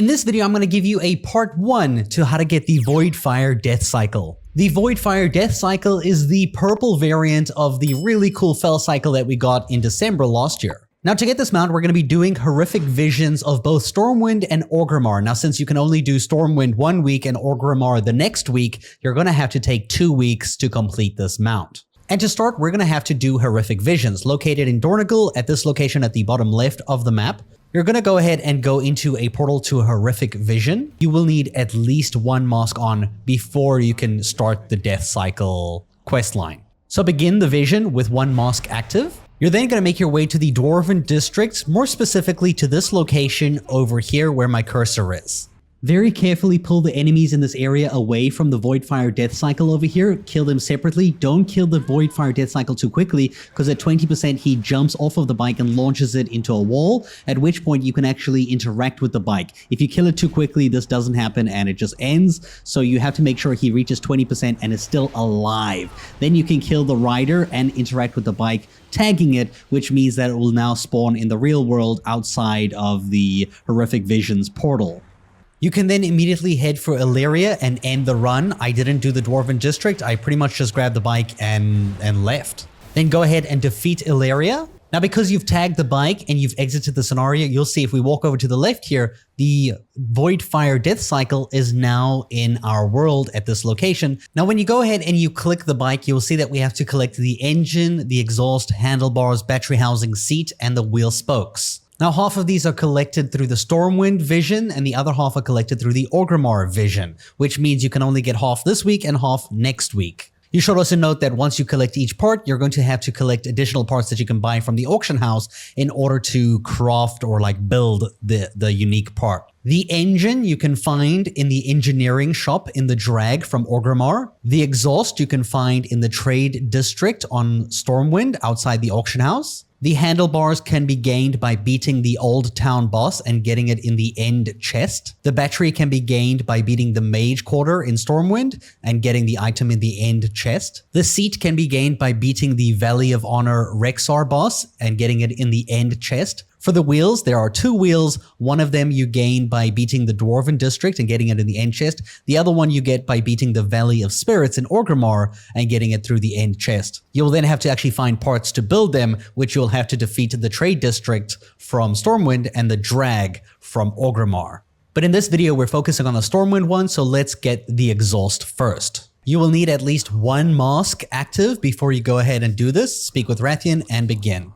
In this video, I'm going to give you a part 1 to how to get the Voidfire Deathcycle. The Voidfire Deathcycle is the purple variant of the really cool Felcycle that we got in December last year. Now to get this mount, we're going to be doing horrific visions of both Stormwind and Orgrimmar. Now since you can only do Stormwind 1 week and Orgrimmar the next week, you're going to have to take 2 weeks to complete this mount. And to start, we're going to have to do horrific visions located in Dornogal at this location at the bottom left of the map. You're going to go ahead and go into a portal to a horrific vision. You will need at least 1 mask on before you can start the Deathcycle questline. So begin the vision with 1 mask active. You're then going to make your way to the Dwarven district, more specifically to this location over here where my cursor is. Very carefully pull the enemies in this area away from the Voidfire Deathcycle over here. Kill them separately. Don't kill the Voidfire Deathcycle too quickly, because at 20% he jumps off of the bike and launches it into a wall, at which point you can actually interact with the bike. If you kill it too quickly, this doesn't happen and it just ends, so you have to make sure he reaches 20% and is still alive. Then you can kill the rider and interact with the bike, tagging it, which means that it will now spawn in the real world outside of the Horrific Visions portal. You can then immediately head for Illyria and end the run. I didn't do the Dwarven district. I pretty much just grabbed the bike and left. Then go ahead and defeat Illyria. Now, because you've tagged the bike and you've exited the scenario, you'll see if we walk over to the left here, the Voidfire Deathcycle is now in our world at this location. Now, when you go ahead and you click the bike, you'll see that we have to collect the engine, the exhaust, handlebars, battery housing, seat, and the wheel spokes. Now, half of these are collected through the Stormwind vision, and the other half are collected through the Orgrimmar vision, which means you can only get half this week and half next week. You should also note that once you collect each part, you're going to have to collect additional parts that you can buy from the auction house in order to craft or build the unique part. The engine you can find in the engineering shop in the drag from Orgrimmar. The exhaust you can find in the trade district on Stormwind outside the auction house. The handlebars can be gained by beating the old town boss and getting it in the end chest. The battery can be gained by beating the mage quarter in Stormwind and getting the item in the end chest. The seat can be gained by beating the Valley of Honor Rexar boss and getting it in the end chest. For the wheels, there are 2 wheels. One of them you gain by beating the Dwarven district and getting it in the end chest. The other one you get by beating the Valley of Spirits in Orgrimmar and getting it through the end chest. You'll then have to actually find parts to build them, which you'll have to defeat the trade district from Stormwind and the drag from Orgrimmar. But in this video, we're focusing on the Stormwind one, so let's get the exhaust first. You will need at least 1 mask active before you go ahead and do this. Speak with Rathian and begin.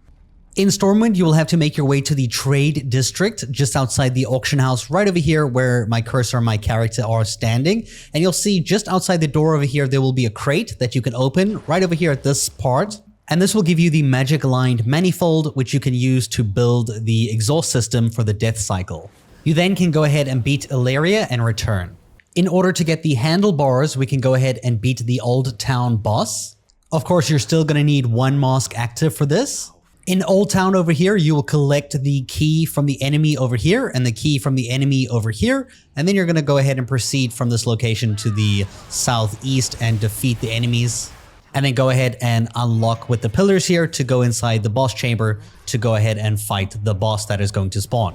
In Stormwind, you will have to make your way to the trade district just outside the auction house right over here where my cursor and my character are standing. And you'll see just outside the door over here, there will be a crate that you can open right over here at this part. And this will give you the magic aligned Manifold, which you can use to build the exhaust system for the Deathcycle. You then can go ahead and beat Illyria and return. In order to get the handlebars, we can go ahead and beat the old town boss. Of course, you're still going to need 1 mask active for this. In Old Town over here, you will collect the key from the enemy over here and the key from the enemy over here. And then you're going to go ahead and proceed from this location to the southeast and defeat the enemies. And then go ahead and unlock with the pillars here to go inside the boss chamber to go ahead and fight the boss that is going to spawn.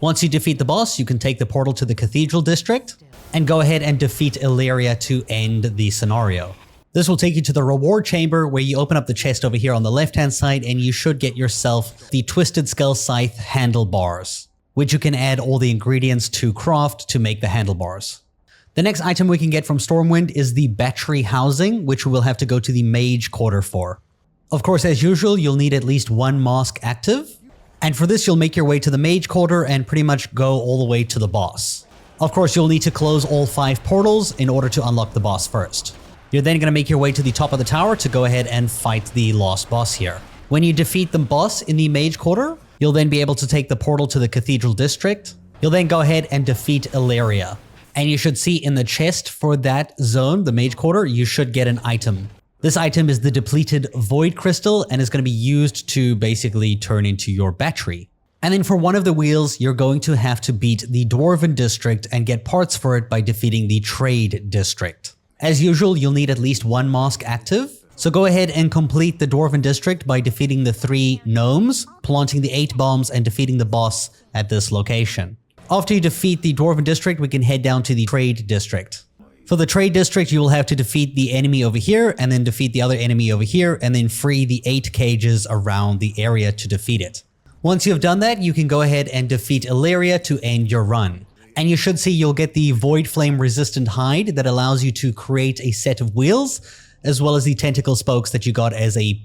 Once you defeat the boss, you can take the portal to the Cathedral District and go ahead and defeat Illyria to end the scenario. This will take you to the reward chamber where you open up the chest over here on the left hand side and you should get yourself the Twisted Skull-Scythe handlebars, which you can add all the ingredients to craft to make the handlebars. The next item we can get from Stormwind is the battery housing, which we will have to go to the mage quarter for. Of course, as usual, you'll need at least 1 mask active. And for this, you'll make your way to the mage quarter and pretty much go all the way to the boss. Of course, you'll need to close all 5 portals in order to unlock the boss first. You're then going to make your way to the top of the tower to go ahead and fight the lost boss here. When you defeat the boss in the mage quarter, you'll then be able to take the portal to the Cathedral District. You'll then go ahead and defeat Illyria. And you should see in the chest for that zone, the mage quarter, you should get an item. This item is the Depleted Void Crystal and is going to be used to basically turn into your battery. And then for one of the wheels, you're going to have to beat the Dwarven district and get parts for it by defeating the Trade district. As usual, you'll need at least 1 mask active. So go ahead and complete the Dwarven district by defeating the 3 gnomes, planting the 8 bombs, and defeating the boss at this location. After you defeat the Dwarven district, we can head down to the trade district. For the trade district, you will have to defeat the enemy over here and then defeat the other enemy over here and then free the 8 cages around the area to defeat it. Once you have done that, you can go ahead and defeat Illyria to end your run. And you should see you'll get the Voidflame-Resistant hide that allows you to create a set of wheels, as well as the tentacle spokes that you got as a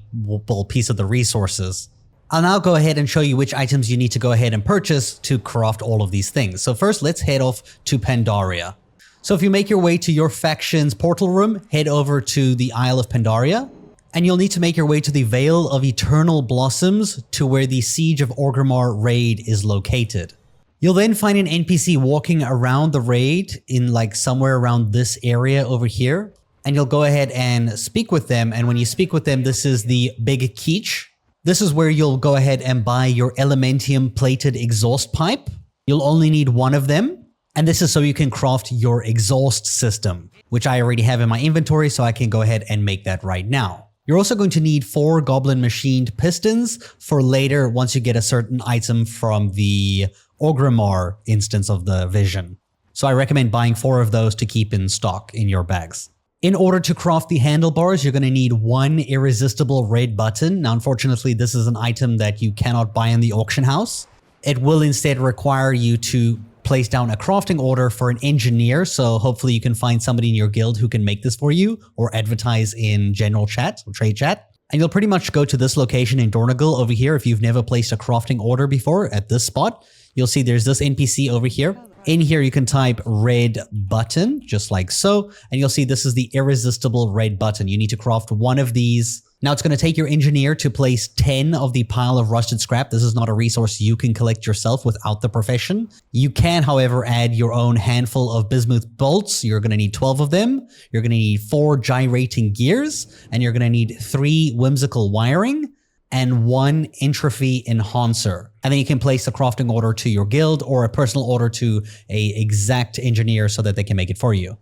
piece of the resources. I'll now go ahead and show you which items you need to go ahead and purchase to craft all of these things. So first, let's head off to Pandaria. So if you make your way to your faction's portal room, head over to the Isle of Pandaria. And you'll need to make your way to the Vale of Eternal Blossoms to where the Siege of Orgrimmar raid is located. You'll then find an NPC walking around the raid in like somewhere around this area over here. And you'll go ahead and speak with them. And when you speak with them, this is the Big Keech. This is where you'll go ahead and buy your Elementium plated exhaust pipe. You'll only need one of them. And this is so you can craft your exhaust system, which I already have in my inventory, so I can go ahead and make that right now. You're also going to need 4 goblin machined pistons for later once you get a certain item from the Orgrimmar instance of the vision. So I recommend buying 4 of those to keep in stock in your bags. In order to craft the handlebars, you're going to need 1 irresistible red button. Now, unfortunately, this is an item that you cannot buy in the auction house. It will instead require you to place down a crafting order for an engineer, so hopefully you can find somebody in your guild who can make this for you or advertise in general chat or trade chat. And you'll pretty much go to this location in Dornogal over here if you've never placed a crafting order before at this spot. You'll see there's this NPC over here. In here you can type red button, just like so, and you'll see this is the irresistible red button. You need to craft 1 of these. Now it's going to take your engineer to place 10 of the pile of rusted scrap. This is not a resource you can collect yourself without the profession. You can, however, add your own handful of bismuth bolts. You're going to need 12 of them. You're going to need 4 gyrating gears, and you're going to need 3 whimsical wiring and 1 entropy enhancer. And then you can place a crafting order to your guild or a personal order to an exact engineer so that they can make it for you.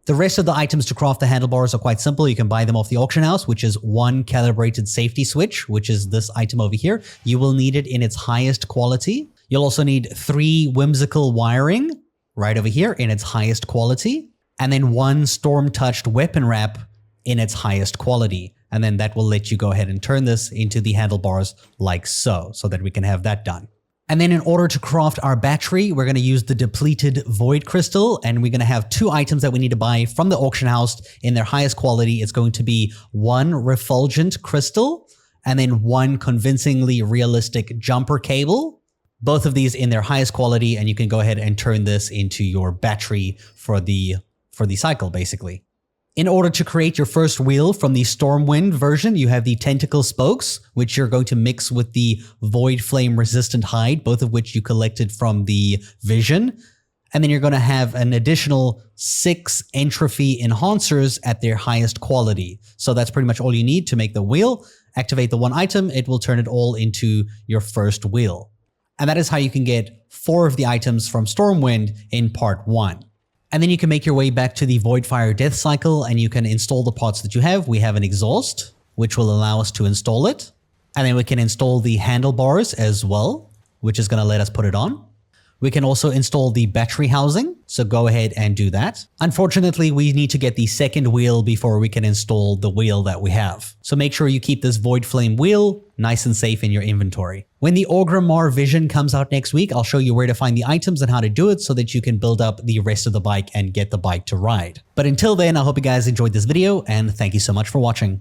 The rest of the items to craft the handlebars are quite simple. You can buy them off the auction house, which is 1 calibrated safety switch, which is this item over here. You will need it in its highest quality. You'll also need 3 whimsical wiring right over here in its highest quality, and then 1 storm-touched weapon wrap in its highest quality. And then that will let you go ahead and turn this into the handlebars like so that we can have that done. And then in order to craft our battery, we're going to use the depleted void crystal, and we're going to have 2 items that we need to buy from the auction house in their highest quality. It's going to be 1 refulgent crystal and then 1 convincingly realistic jumper cable. Both of these in their highest quality, and you can go ahead and turn this into your battery for the cycle, basically. In order to create your first wheel from the Stormwind version, you have the tentacle spokes, which you're going to mix with the Voidflame-Resistant hide, both of which you collected from the vision. And then you're going to have an additional 6 entropy enhancers at their highest quality. So that's pretty much all you need to make the wheel. Activate the 1 item, it will turn it all into your first wheel. And that is how you can get 4 of the items from Stormwind in part 1. And then you can make your way back to the Voidfire Deathcycle and you can install the parts that you have. We have an exhaust, which will allow us to install it. And then we can install the handlebars as well, which is going to let us put it on. We can also install the battery housing, so go ahead and do that. Unfortunately, we need to get the second wheel before we can install the wheel that we have. So make sure you keep this Void Flame wheel nice and safe in your inventory. When the Orgrimmar vision comes out next week, I'll show you where to find the items and how to do it so that you can build up the rest of the bike and get the bike to ride. But until then, I hope you guys enjoyed this video and thank you so much for watching.